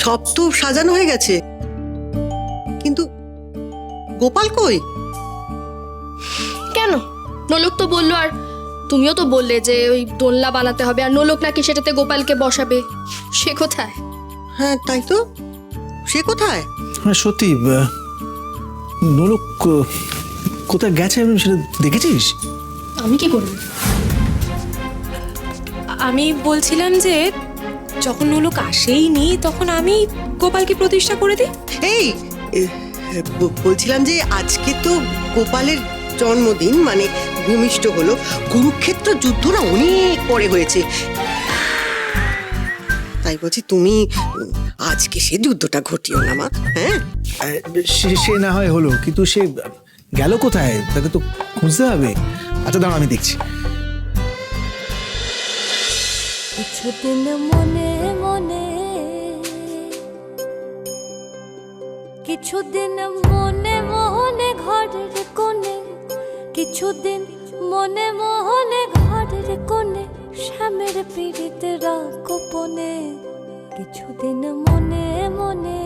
সব তো সাজানো হয়ে গেছে, কিন্তু গোপাল কই? কেন? নোলক তো বললো, আর তুমিও তো বললে যে ওই দোলনা বানাতে হবে, আর নোলক নাকি সেটাতে গোপালকে বসাবে। সে কোথায়? হ্যাঁ তাই তো, সে কোথায়? হ্যাঁ সত্যি, নোলক কোথায় গেছে সেটা দেখেছিস? আমি কি করব? আমি বলছিলাম যে যখন নোলক আসেইনি তখন আমি গোপালকে প্রতিষ্ঠা করে দিই। এই বলছিলাম যে আজকে তো গোপালের জন্মদিন, মানে ভূমিষ্ঠ হলো। কুরুক্ষেত্র যুদ্ধ না অনেক পরে হয়েছে, তাই বলছি তুমি আজকে সে যুদ্ধটা ঘটিও না মা। হ্যাঁ সে না হয় হলো, কিন্তু সে গেল কোথায় তাকে তো খুঁজতে হবে। আচ্ছা দাঁড়া, আমি দেখছি। কিছুদিন মনে মনে, কিছুদিন মনে মনে ঘরের কোণে, কিছুদিন মনে মনে ঘরের কোণে, শ্যামের পীড়িতে গোপনে, কিছুদিন মনে মনে।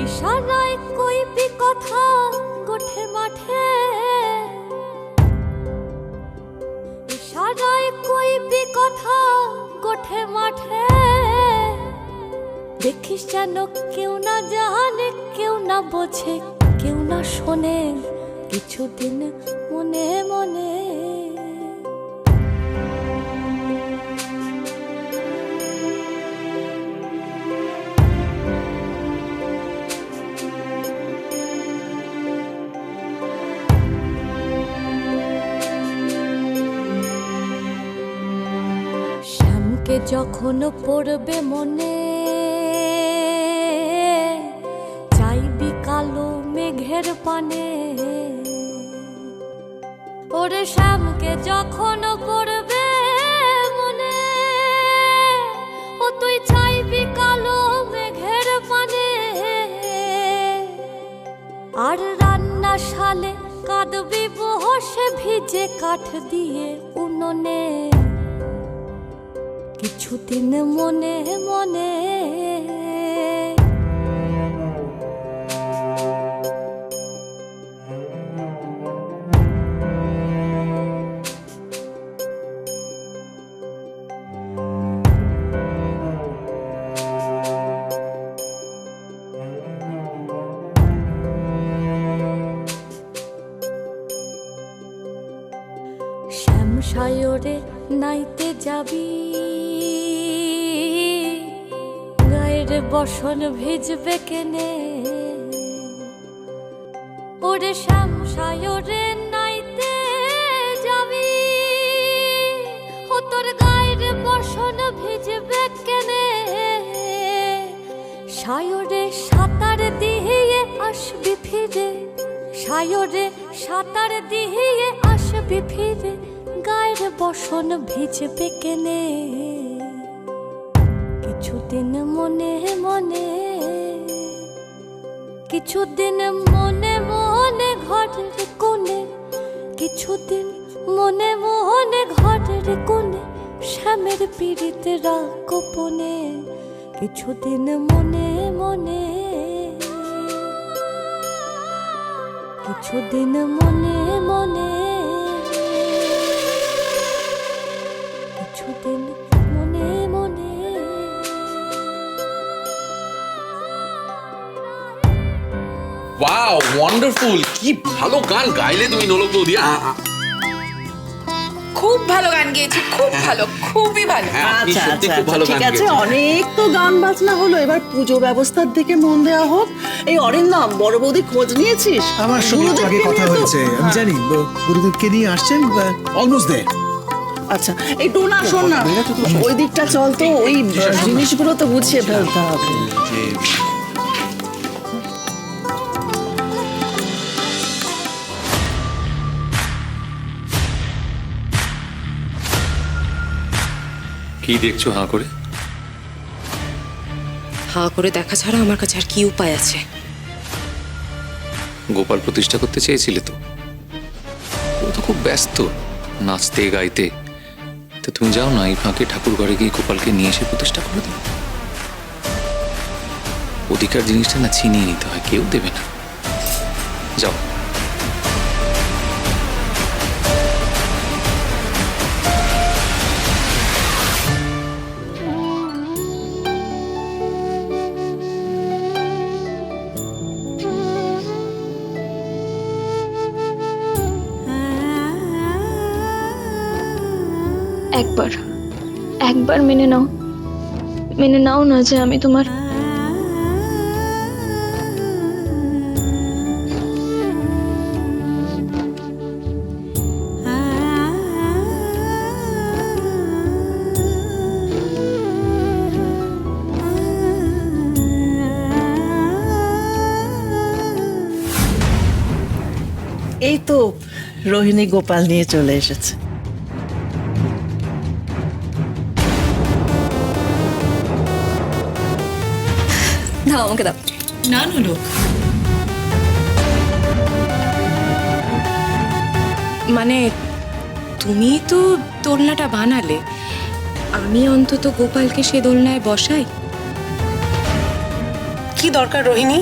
ইশারায় কইবি কথা গোঠে মাঠে, ইশারায় কইবি কথা গোঠে মাঠে, দেখিস যেন কেউ না জানে, কেউ না বোঝে, কেউ না শোনে, কিছুদিন মনে মনে। শ্যামকে যখন পড়বে মনে, চাইবি কালো মেঘের পানে, ওরে শ্যামকে যখন পড়বে মনে, ও তুই চাইবি কালো মেঘের পানে, আর রান্না শালে কাঁদবি বসে ভিজে কাঠ দিয়ে উনুনে, কিছুদিন মনে মনে। শ্যাম সায়রে নাইতে যাবি, গায়ের বসন ভিজবে কেনে, ওরে শ্যাম সায়রে নাইতে যাবি, ও তোর গায়ের বসন ভিজবে কেনে, সায়রে সাঁতার দিয়ে আসবি ফিরে, সায়রে সাঁতার দিয়ে আসবি ফিরে, গায়ের বসন ভিজবে কেনে, কিছুদিন মনে মনে, কিছুদিন মনে মনে ঘরের কোণে, কিছুদিন মনে মনে ঘরের কোণে, শ্যামের পীড়িতে গোপনে, কিছুদিন মনে মনে, কিছুদিন মনে মনে, কিছুদিন মনে মনে। Wow, wonderful! কি ভালো গান গাইলে তুমি নোলক বৌদি। খুব ভালো গান গেয়েছি, খুব ভালো, খুবই ভালো। আপনি সত্যি খুব ভালো গান ঠিক আছে, গেয়েছেন। অনেক তো গান বাজনা হলো, এবার পুজো ব্যবস্থার দিকে মন দেওয়া হোক। এই অরিন্দম, বড় বৌদি খোঁজ নিয়েছিস? আমার সঙ্গে একটু আগে গুরুদেবকে কথা নিয়ে তো- হয়েছে, আমি জানি গুরুদেবকে নিয়ে আসছেন, অলমোস্ট দেয়ার। আচ্ছা, এই টোনা শোন না, ওই দিকটা চল তো, ওই জিনিসগুলো তো গুছিয়ে ফেলতে হবে। কি দেখছো হাঁ করে? হাঁ করে দেখা ছাড়া আমার কাছে আর কি উপায় আছে? গোপাল প্রতিষ্ঠা করতে চেয়েছিলে তো? ও তো খুব ব্যস্ত নাচতে গাইতে, তো তুমি যাও না, এই ফাঁকে ঠাকুর ঘরে গিয়ে গোপালকে নিয়ে এসে প্রতিষ্ঠা করে দাও। অধিকার জিনিসটা না ছিনিয়ে নিতে হয়, কেউ দেবে না। যাও। একবার মেনে নাও না যে আমি তোমার এই তো রোহিণী গোপাল নিয়ে চলে এসেছে। দাও আমাকে দাও। না নোলক, মানে তুমি তো দোলনাটা বানালে, আমি অন্তত গোপালকে সে দোলনায় বসাই। কি দরকার রোহিণী?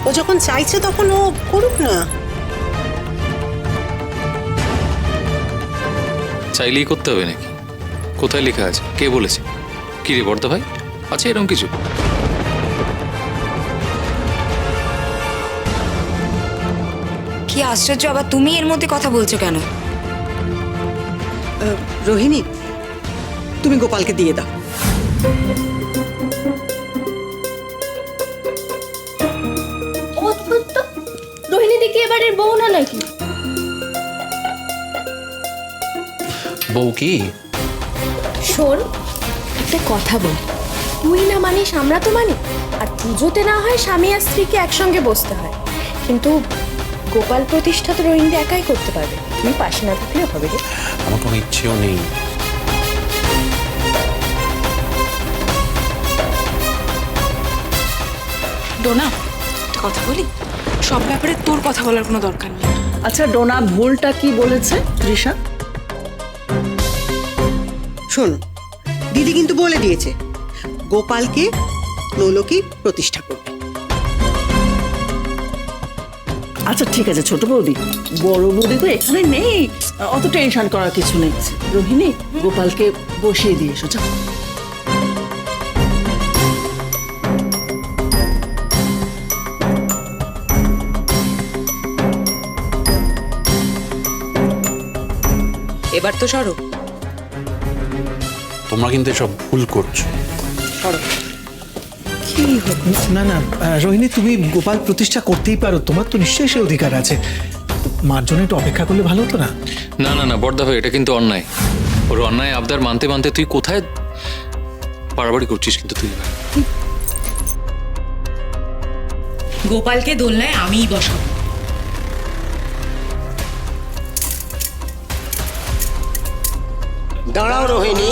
ও যখন চাইছে তখন ও করুক না। চাইলেই করতে হবে নাকি? কোথায় লেখা আছে? কে বলেছে? কি রে বর্দা ভাই, আছে এরকম কিছু? কি আশ্চর্য, আবার তুমি এর মধ্যে কথা বলছো কেন? রোহিণী, তুমি গোপালকে দিয়ে দাও। অদ্ভুত তো, রোহিণী দিকে এবারের বউ না নাকি? বউ কি? শোন, একটা কথা বল, তুই না মানিস আমরা তো মানি, আর পুজোতে না হয় স্বামী আর স্ত্রীকে একসঙ্গে বসতে হয়, কিন্তু গোপাল প্রতিষ্ঠা তো রোহিণী একাই করতে পারবে, তুমি পাশে না থাকলে হবে রে। আমার কোনো ইচ্ছেও নেই। ডোনা, একটা কথা বলি, সব ব্যাপারে তোর কথা বলার কোনো দরকার নেই। আচ্ছা ডোনা, ভুলটা কি বলেছে তৃষা? শোন, দিদি কিন্তু বলে দিয়েছে গোপালকে নৌলকী প্রতিষ্ঠা করবে। আচ্ছা ঠিক আছে ছোট বৌদি, বড় বৌদি তো এখানে নেই, অত টেনশন করার কিছু নেই। রোহিণী, গোপালকে বসিয়ে দিয়ে এসো, যাও। এবার তো সরো। তোমরা কিন্তু সব ভুল করছো। কি হলো? না না রোহিণী, তুমি গোপাল প্রতিষ্ঠা করতেই পারো, তোমার তো নিশ্চয়ই সে অধিকার আছে। মার জন্য একটু অপেক্ষা করলে ভালো হতো না? না না না বর্দা ভাই, এটা কিন্তু অন্যায়। ওর অন্যায় আবদার মানতে মানতে তুই কোথায় বাড়াবাড়ি করছিস কিন্তু তুই। গোপালকে দোলনায় আমিই বসাবো। দাঁড়াও রোহিণী,